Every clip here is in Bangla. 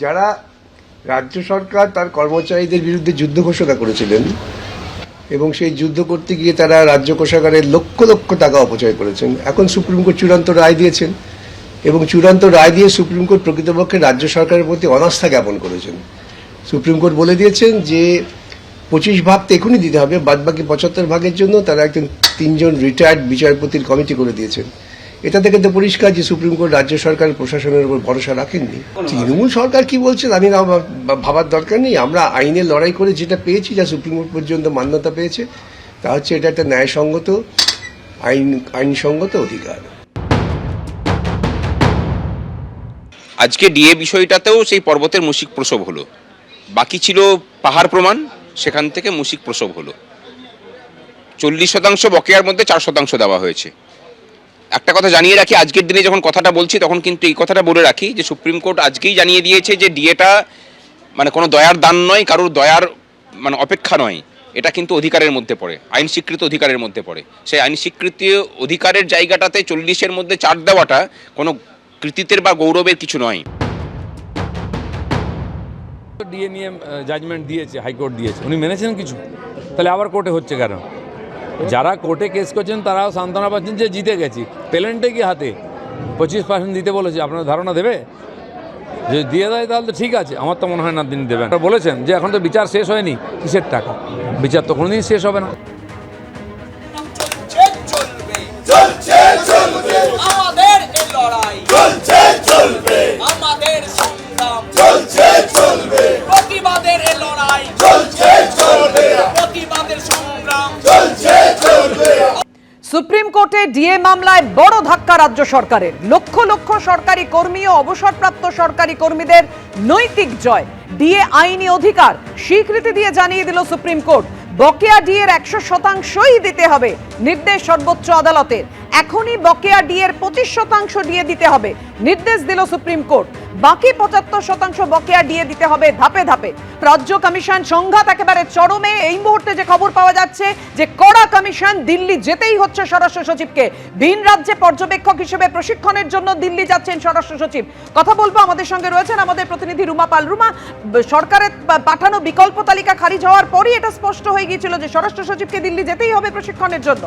যারা রাজ্য সরকার তার কর্মচারীদের বিরুদ্ধে যুদ্ধ ঘোষণা করেছিলেন এবং সেই যুদ্ধ করতে গিয়ে তারা রাজ্য কোষাগারের লক্ষ লক্ষ টাকা অপচয় করেছেন, এখন সুপ্রিম কোর্ট চূড়ান্ত রায় দিয়েছেন এবং চূড়ান্ত রায় দিয়ে সুপ্রিম কোর্ট প্রকৃতপক্ষে রাজ্য সরকারের প্রতি অনাস্থা জ্ঞাপন করেছেন। সুপ্রিম কোর্ট বলে দিয়েছেন যে 25 ভাগ তো এখনই দিতে হবে, বাদবাকি 75 ভাগের জন্য তারা একজন 3জন রিটায়ার্ড বিচারপতির কমিটি করে দিয়েছেন। এটা থেকে তো পরিষ্কার যে সুপ্রিম কোর্ট রাজ্য সরকার প্রশাসনের উপর ভরসা রাখেননি। তৃণমূল সরকার কি বলছেন আমি ভাবার দরকার নেই। আমরা আইনে লড়াই করে যেটা পেয়েছি, যা সুপ্রিম কোর্ট পর্যন্ত মান্যতা পেয়েছে, তা হচ্ছে এটা একটা ন্যায়সঙ্গত আইনসঙ্গত অধিকার। আজকে ডিএ বিষয়টাতেও সেই পর্বতের মুশিক প্রসব হলো, বাকি ছিল পাহাড় প্রমাণ, সেখান থেকে মুশিক প্রসব হলো। 40% বকেয়ার মধ্যে 4% দেওয়া হয়েছে। একটা কথা জানিয়ে রাখি, আজকের দিনে যখন কথাটা বলছি তখন কিন্তু এই কথাটা বলে রাখি যে সুপ্রিম কোর্ট আজকেই জানিয়ে দিয়েছে যে ডিএটা মানে কোনো দয়ার দান নয়, কারোর দয়ার মানে অপেক্ষা নয়, এটা কিন্তু অধিকারের মধ্যে পড়ে, আইন স্বীকৃত অধিকারের মধ্যে পড়ে। সেই আইন স্বীকৃতি অধিকারের জায়গাটাতে 40-এর মধ্যে 4 দেওয়াটা কোনো কৃতিত্বের বা গৌরবের কিছু নয়। ডিএ নিয়ে জাজমেন্ট দিয়েছে, হাইকোর্ট দিয়েছে, উনি মেনেছেন কিছু? তাহলে আবার কোর্টে হচ্ছে কেন? যারা কোর্টে কেস করছেন তারাও সান্ত্বনা পাচ্ছেন যে জিতে গেছি। পেলেন্টে কি হাতে 25% দিতে বলেছে, আপনার ধারণা দেবে? যদি দিয়ে দেয় তাহলে তো ঠিক আছে, আমার তো মনে হয় না তিনি দেবেন। বলেছেন যে এখন তো বিচার শেষ হয়নি, কিসের টাকা? বিচার তো কোনোদিন শেষ হবে না। আমাদের এই লড়াই চলবে, আমাদের সংগ্রাম চলবে, প্রতিবাদের এই লড়াই চলবে, প্রতিবাদের সংগ্রাম চলবে। সুপ্রিম কোর্টে ডিএ মামলায় বড় ধাক্কা রাজ্য সরকারের। লক্ষ লক্ষ সরকারি কর্মী ও অবসরপ্রাপ্ত সরকারি কর্মীদের নৈতিক জয়। ডিএ আইনি অধিকার স্বীকৃতি দিয়ে জানিয়ে দিল সুপ্রিম কোর্ট, বকেয়া ডিএর 100%ই দিতে হবে। নির্দেশ সর্বোচ্চ আদালতের, এখনই বকেয়া ডিএর 25% ডিএ দিতে হবে, নির্দেশ দিল সুপ্রিম কোর্ট। বাকি 75% বকেয়া ডিএ দিতে হবে ধাপে ধাপে। রাজ্য কমিশন সংঘাত একেবারে চরমে। এই মুহূর্তে যে খবর পাওয়া যাচ্ছে যে কড়া কমিশন, দিল্লি যেতেই হচ্ছে স্বরাষ্ট্র সচিবকে। ভিন রাজ্যে পর্যবেক্ষক হিসেবে প্রশিক্ষণের জন্য দিল্লি যাচ্ছেন স্বরাষ্ট্র সচিব। কথা বলবো, আমাদের সঙ্গে রয়েছেন আমাদের প্রতিনিধি রুমা পাল। রুমা, সরকারের পাঠানো বিকল্প তালিকা খারিজ হওয়ার পরই এটা স্পষ্ট হয়ে গিয়েছিল যে স্বরাষ্ট্র সচিবকে দিল্লি যেতেই হবে প্রশিক্ষণের জন্য।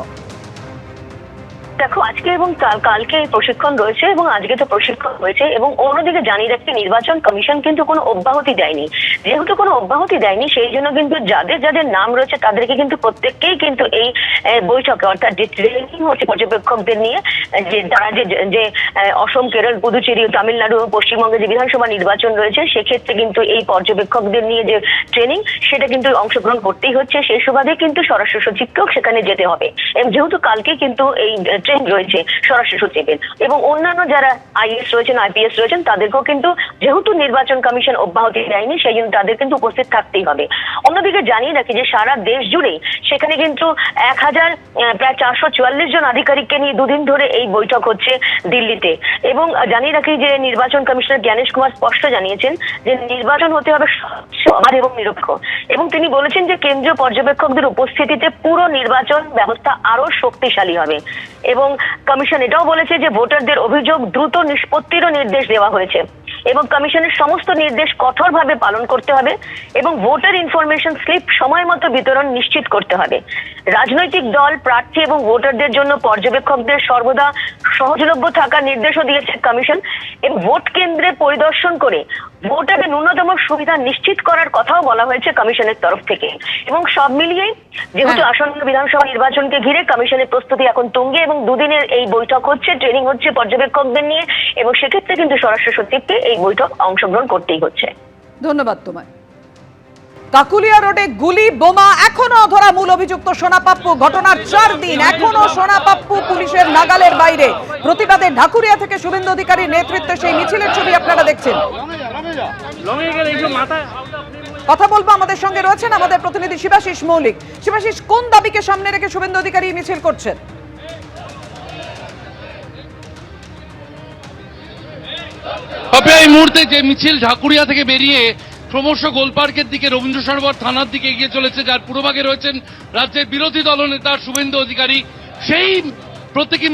দেখো, আজকে এবং কালকে প্রশিক্ষণ রয়েছে এবং আজকে তো প্রশিক্ষণ হয়েছে, এবং অন্যদিকে জানিয়ে রাখতে নির্বাচন কমিশন কিন্তু কোনো অব্যাহতি দেয়নি। যেহেতু কোনো অব্যাহতি দেয়নি, সেই জন্য কিন্তু যাদের যাদের নাম রয়েছে তাদেরকে কিন্তু প্রত্যেককেই কিন্তু এই বৈঠকে, অর্থাৎ যে ট্রেনিং হচ্ছে পর্যবেক্ষকদের নিয়ে, যে তারা যে অসম, কেরল, পুদুচেরি, তামিলনাড়ু, পশ্চিমবঙ্গে যে বিধানসভা নির্বাচন রয়েছে, সেক্ষেত্রে কিন্তু এই পর্যবেক্ষকদের নিয়ে যে ট্রেনিং, সেটা কিন্তু অংশগ্রহণ করতেই হচ্ছে। সেই সুবাদে কিন্তু স্বরাষ্ট্র সচিবকেও সেখানে যেতে হবে। এবং যেহেতু কালকে কিন্তু এই ট্রেন রয়েছে স্বরাষ্ট্র সচিবের, এবং অন্যান্য যারা আইএস রয়েছেন, আইপিএস রয়েছেন, তাদেরকেও কিন্তু যেহেতু নির্বাচন কমিশন অব্যাহতি দেয়নি, সেই জন্য তাদের কিন্তু উপস্থিত থাকতেই হবে। অন্যদিকে জানিয়ে রাখি যে সারা দেশ জুড়ে সেখানে কিন্তু প্রায় 444 জন আধিকারিককে নিয়ে দুদিন ধরে এই বৈঠক হচ্ছে দিল্লিতে। এবং জানিয়ে রাখি যে নির্বাচন কমিশনার জ্ঞানেশ কুমার স্পষ্ট জানিয়েছেন যে নির্বাচন হতে হবে সমান এবং নিরপেক্ষ, এবং তিনি বলেছেন যে কেন্দ্রীয় পর্যবেক্ষকদের উপস্থিতিতে পুরো নির্বাচন ব্যবস্থা আরো শক্তিশালী হবে। এবং কমিশন এটাও বলেছে যে ভোটারদের অভিযোগ দ্রুত নিষ্পত্তিরও নির্দেশ দেওয়া হয়েছে, এবং কমিশনের সমস্ত নির্দেশ কঠোরভাবে পালন করতে হবে, এবং ভোটার ইনফরমেশন স্লিপ সময় মতো বিতরণ নিশ্চিত করতে হবে। রাজনৈতিক দল, প্রার্থী এবং ভোটারদের জন্য পর্যবেক্ষকদের সর্বদা সহজলভ্য থাকার নির্দেশও দিয়েছে কমিশন, এবং ভোট কেন্দ্রে পরিদর্শন করে ভোটারের ন্যূনতম সুবিধা নিশ্চিত করার কথাও বলা হয়েছে কমিশনের তরফ থেকে। এবং সব মিলিয়ে যেহেতু আসন্ন বিধানসভা নির্বাচনকে ঘিরে কমিশনের প্রস্তুতি এখন তুঙ্গে, এবং দুদিনের এই বৈঠক হচ্ছে, ট্রেনিং হচ্ছে পর্যবেক্ষকদের নিয়ে, এবং সেক্ষেত্রে কিন্তু স্বরাষ্ট্র সচিবকে এই বৈঠক অংশগ্রহণ করতেই হচ্ছে। ধন্যবাদ তোমায়। কাকুলিয়া রোডে গুলি, বোমা, এখনো ধরা মূল অভিযুক্ত সোনা পাপ্পু। ঘটনার 4 দিন, এখনো সোনা পাপ্পু পুলিশের নাগালের বাইরে। প্রতিবাদে ঢাকুরিয়া থেকে শুভেন্দু অধিকারীর নেতৃত্বে সেই মিছিলের ছবি আপনারা দেখছেন। কথা বলবো, আমাদের সঙ্গে রয়েছেন আমাদের প্রতিনিধি শিবাশিস মৌলিক। শিবাশিস, কোন দাবিকে সামনে রেখে শুভেন্দু অধিকারী মিছিল করছেন? এই মুহূর্তে যে মিছিল ঢাকুরিয়া থেকে বেরিয়ে ক্রমশ গোলপার্কের দিকে, রবীন্দ্র সরোবর থানার দিকে এগিয়ে চলেছে, যার পুরোভাগে রয়েছেন রাজ্যের বিরোধী দলনেতা শুভেন্দু অধিকারী। সেই প্রত্যেকী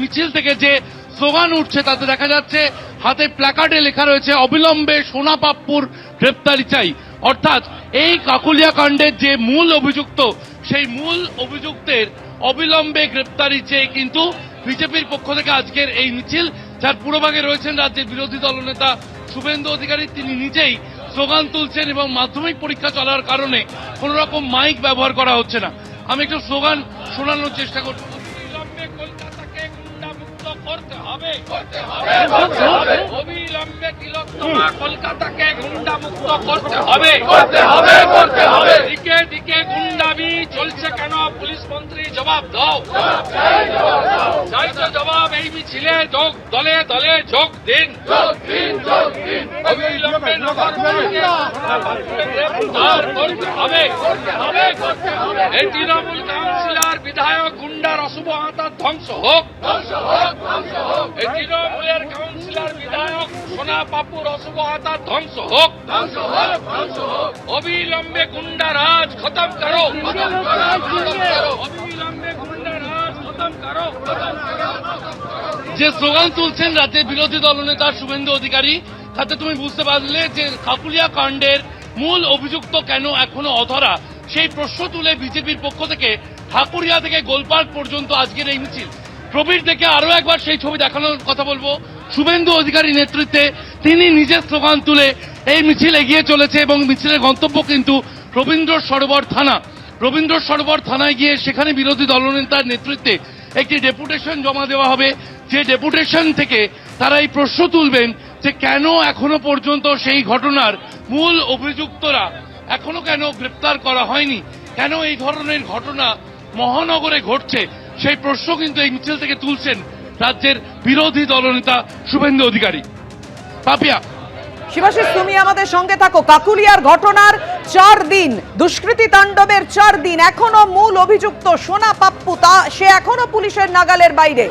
মিছিল থেকে যে স্লোগান উঠছে তাতে দেখা যাচ্ছে হাতে প্ল্যাকার্ডে লেখা রয়েছে অবিলম্বে সোনা পাপ্পুর গ্রেপ্তারি চাই। অর্থাৎ এই কাকুলিয়া কাণ্ডের যে মূল অভিযুক্ত সেই মূল অভিযুক্তের অবিলম্বে গ্রেপ্তারি চেয়ে কিন্তু বিজেপির পক্ষ থেকে আজকের এই মিছিল, যার পুরোভাগে রয়েছেন রাজ্যের বিরোধী দলনেতা শুভেন্দু অধিকারী। তিনি নিজেই স্লোগান তুলছেন এবং মাধ্যমিক পরীক্ষা চলার কারণে কোন রকম মাইক ব্যবহার করা হচ্ছে না। আমি একটু স্লোগান শোনানোর চেষ্টা করব। কলকাতাকে গুন্ডামুক্ত করতে হবে, অবিলম্বে তিলোত্তমা কলকাতাকে গুন্ডামুক্ত করতে হবে। দিকে দিকে গুন্ডামি চলছে কেন? পুলিশ মন্ত্রী জবাব দাও। চাই তো জবাব। এই মিছিলে দলে দলে যোগ দিন। অবিলম্বে নগরবাসীকে গ্রেফতার করতে হবে। এই তৃণমূল কাউন্সিলর বিধায়ক গুন্ডার অশুভ আত্মার ধ্বংস হোক। এই তৃণমূলের কাউন্সিলর বিধায়ক সোনা পাপুর অশুভ আত্মার ধ্বংস হোক। অবিলম্বে গুন্ডা রাজ খতম করো। অবিলম্বে গুন্ডা রাজ খতম করো। যে স্লোগান তুলছেন রাজ্যের বিরোধী দলনেতা শুভেন্দু অধিকারী, তাতে তুমি বুঝতে পারলে যে কাকুলিয়া কাণ্ডের মূল অভিযুক্ত কেন এখনো অধরা, সেই প্রশ্ন তুলে বিজেপির পক্ষ থেকে ঠাকুরিয়া থেকে গোলপার্ক পর্যন্ত আজকের এই মিছিল। প্রবীর থেকে আরো একবার সেই ছবি দেখানোর কথা বলবো। শুভেন্দু অধিকারী নেতৃত্বে তিনি নিজের স্লোগান তুলে এই মিছিল এগিয়ে চলেছে এবং মিছিলের গন্তব্য কিন্তু রবীন্দ্র সরোবর থানা। রবীন্দ্র সরোবর থানায় গিয়ে সেখানে বিরোধী দলনেতার নেতৃত্বে একটি ডেপুটেশন জমা দেওয়া হবে, যে ডেপুটেশন থেকে তারা এই প্রশ্ন তুলবেন যে কেন এখনো পর্যন্ত সেই ঘটনার মূল অভিযুক্তরা এখনো কেন গ্রেপ্তার করা হয়নি, কেন এই ধরনের ঘটনা মহানগরে ঘটছে, সেই প্রশ্ন কিন্তু এই মিছিল থেকে তুলছেন রাজ্যের বিরোধী দলনেতা শুভেন্দু অধিকারী। পাপিয়া, শিবাশিস, তুমি আমাদের সঙ্গে থাকো। কাকুলিয়ার ঘটনার 4 দিন, দুষ্কৃতী তাণ্ডবের 4 দিন, এখনো মূল অভিযুক্ত সোনা পাপ্পু সে এখনো পুলিশের নাগালের বাইরে।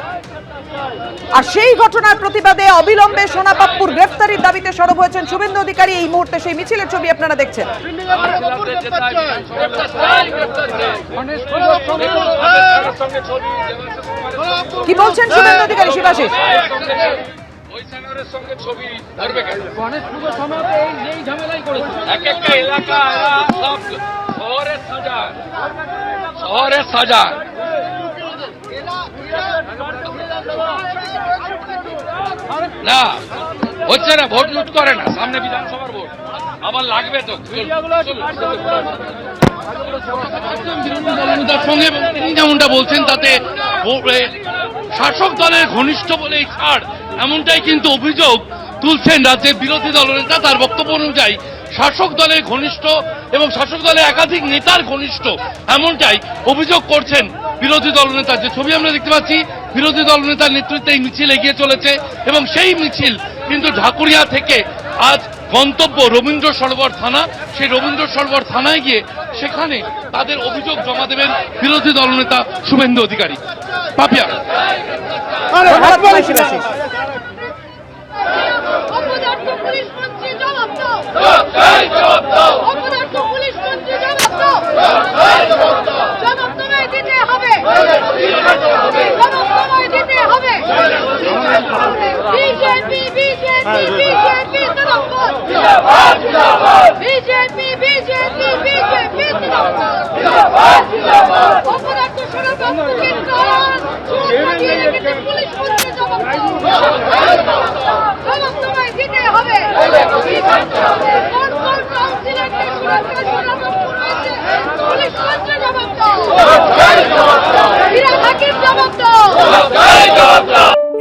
আর সেই ঘটনার প্রতিবাদে অবিলম্বে সোনা পাপ্পুর গ্রেফতারির দাবিতে সরব হয়েছেন শুভেন্দু অধিকারী। এই মুহূর্তে সেই মিছিলের ছবি আপনারা দেখছেন। কি বলছেন শুভেন্দু অধিকারী? শিবাশিস, শহরে সাজা না হচ্ছে না, ভোট লুট করে না, সামনে বিধানসভার ভোট আবার লাগবে তো সঙ্গে। তিনি যেমনটা বলছেন তাতে শাসক দলের ঘনিষ্ঠ বলেই ছাড়, এমনটাই কিন্তু অভিযোগ তুলছেন রাজ্যের বিরোধী দলনেতা। তার বক্তব্য অনুযায়ী শাসক দলের ঘনিষ্ঠ এবং শাসক দলের একাধিক নেতার ঘনিষ্ঠ, এমনটাই অভিযোগ করছেন বিরোধী দলনেতা। যে ছবি আমরা দেখতে পাচ্ছি, বিরোধী দলনেতার নেতৃত্বে এই মিছিল এগিয়ে চলেছে এবং সেই মিছিল কিন্তু ঢাকুরিয়া থেকে আজ গন্তব্য রবীন্দ্র সরোবর থানা। সেই রবীন্দ্র সরোবর থানায় গিয়ে সেখানে তাদের অভিযোগ জমা দেবেন বিরোধী দলনেতা শুভেন্দু অধিকারী। পাপিয়া,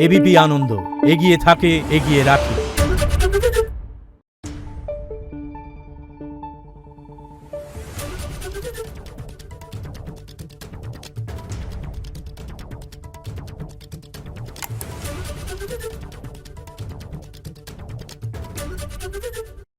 এবিপি আনন্দ, এগিয়ে থাকে, এগিয়ে রাখে।